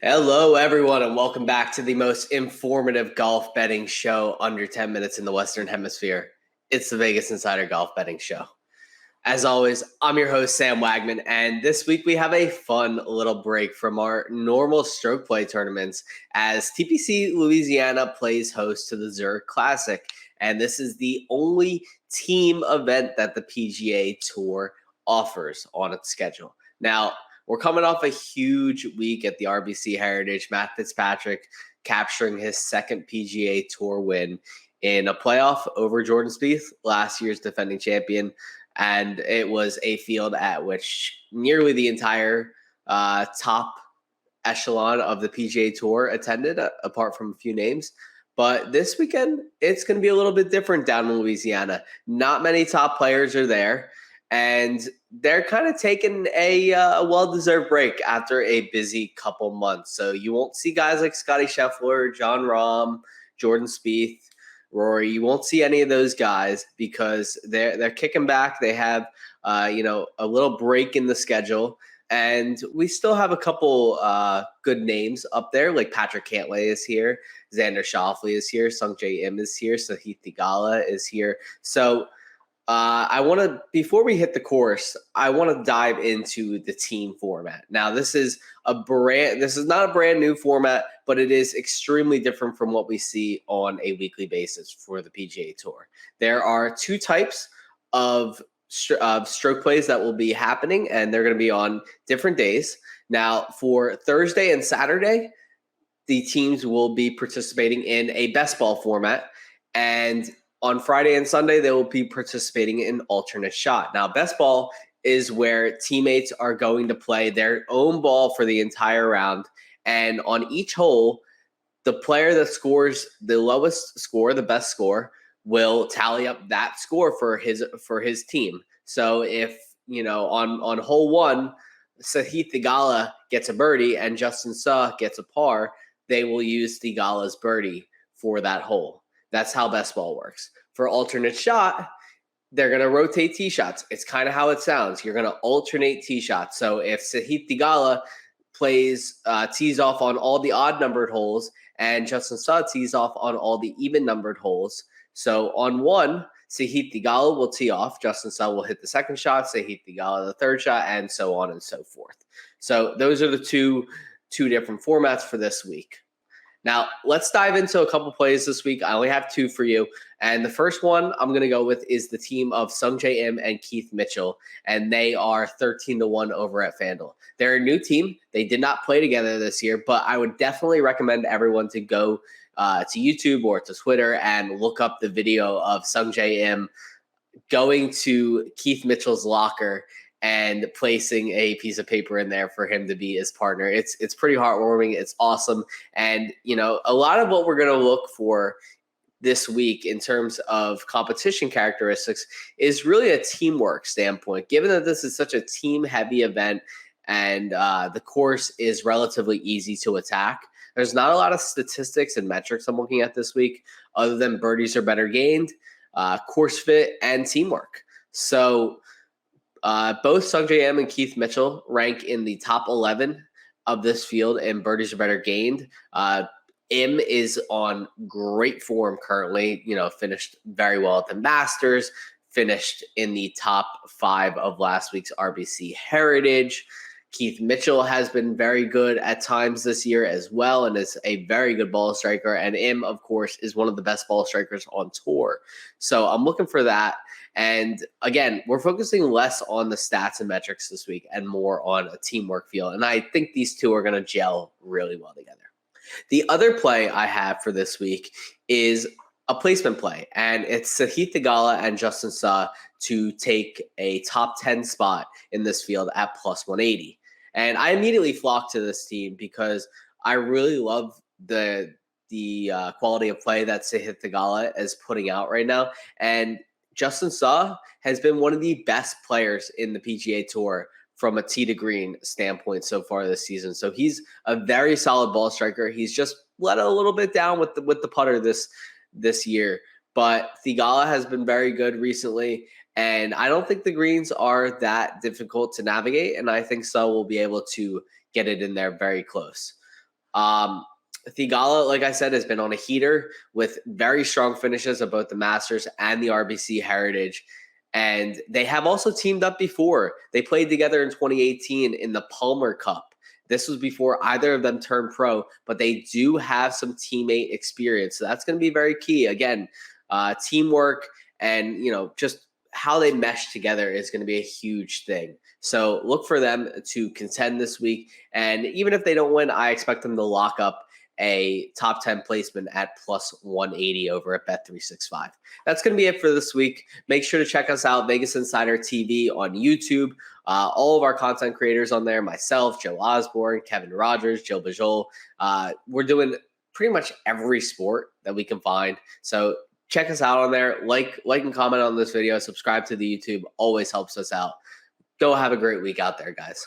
Hello, everyone, and welcome back to the most informative golf betting show under 10 minutes in the Western Hemisphere. It's the Vegas Insider Golf Betting Show. As always, I'm your host, Sam Wagman, and this week we have a fun little break from our normal stroke play tournaments as TPC Louisiana plays host to the Zurich Classic, and this is the only team event that the PGA Tour offers on its schedule. Now, we're coming off a huge week at the RBC Heritage. Matt Fitzpatrick capturing his second PGA Tour win in a playoff over Jordan Spieth, last year's defending champion. And it was a field at which nearly the entire top echelon of the PGA Tour attended, apart from a few names. But this weekend, it's going to be a little bit different down in Louisiana. Not many top players are there. And they're kind of taking a well-deserved break after a busy couple months. So you won't see guys like Scotty Scheffler, Jon Rahm, Jordan Spieth, Rory. You won't see any of those guys because they're kicking back. They have a little break in the schedule. And we still have a couple good names up there, like Patrick Cantlay is here, Xander Schauffele is here, Sungjae Im is here, Sahith Theegala is here. So before we hit the course, I want to dive into the team format. Now, this is not a brand new format, but it is extremely different from what we see on a weekly basis for the PGA Tour. There are two types of stroke plays that will be happening, and they're going to be on different days. Now, for Thursday and Saturday, the teams will be participating in a best ball format, and on Friday and Sunday, they will be participating in alternate shot. Now, best ball is where teammates are going to play their own ball for the entire round. And on each hole, the player that scores the lowest score, the best score, will tally up that score for his team. So if, on hole one, Sahith Theegala gets a birdie and Justin Suh gets a par, they will use Theegala's birdie for that hole. That's how best ball works. For alternate shot, they're going to rotate tee shots. It's kind of how it sounds. You're going to alternate tee shots. So if Sahith Theegala tees off on all the odd numbered holes and Justin Suh tees off on all the even numbered holes. So on one, Sahith Theegala will tee off. Justin Suh will hit the second shot, Sahith Theegala the third shot, and so on and so forth. So those are the two different formats for this week. Now, let's dive into a couple plays this week. I only have two for you. And the first one I'm going to go with is the team of Sungjae Im and Keith Mitchell. And they are 13-1 over at FanDuel. They're a new team. They did not play together this year, but I would definitely recommend everyone to go to YouTube or to Twitter and look up the video of Sungjae Im going to Keith Mitchell's locker and placing a piece of paper in there for him to be his partner. It's pretty heartwarming. It's awesome. And, a lot of what we're going to look for this week in terms of competition characteristics is really a teamwork standpoint. Given that this is such a team-heavy event and the course is relatively easy to attack, there's not a lot of statistics and metrics I'm looking at this week other than birdies are better gained, course fit, and teamwork. So both Sungjae Im and Keith Mitchell rank in the top 11 of this field in birdies are better gained. Im is on great form currently, finished very well at the Masters, finished in the top 5 of last week's RBC Heritage. Keith Mitchell has been very good at times this year as well and is a very good ball striker. And Im, of course, is one of the best ball strikers on tour. So I'm looking for that. And again, we're focusing less on the stats and metrics this week and more on a teamwork feel. And I think these two are going to gel really well together. The other play I have for this week is a placement play, and it's Sahith Theegala and Justin Suh to take a top 10 spot in this field at plus 180. And I immediately flocked to this team because I really love the quality of play that Sahith Theegala is putting out right now. And Justin Suh has been one of the best players in the PGA Tour from a tee to green standpoint so far this season. So he's a very solid ball striker. He's just let a little bit down with the putter this year. But Theegala has been very good recently, and I don't think the greens are that difficult to navigate, and I think Suh will be able to get it in there very close. Thigala, like I said, has been on a heater with very strong finishes of both the Masters and the RBC Heritage. And they have also teamed up before. They played together in 2018 in the Palmer Cup. This was before either of them turned pro, but they do have some teammate experience. So that's going to be very key. Again, teamwork and, just how they mesh together is going to be a huge thing. So look for them to contend this week. And even if they don't win, I expect them to lock up a top 10 placement at plus 180 over at Bet365. That's going to be it for this week. Make sure to check us out, Vegas Insider TV on YouTube. All of our content creators on there, myself, Joe Osborne, Kevin Rogers, Joe Bajol. We're doing pretty much every sport that we can find. So check us out on there. Like and comment on this video. Subscribe to the YouTube. Always helps us out. Go have a great week out there, guys.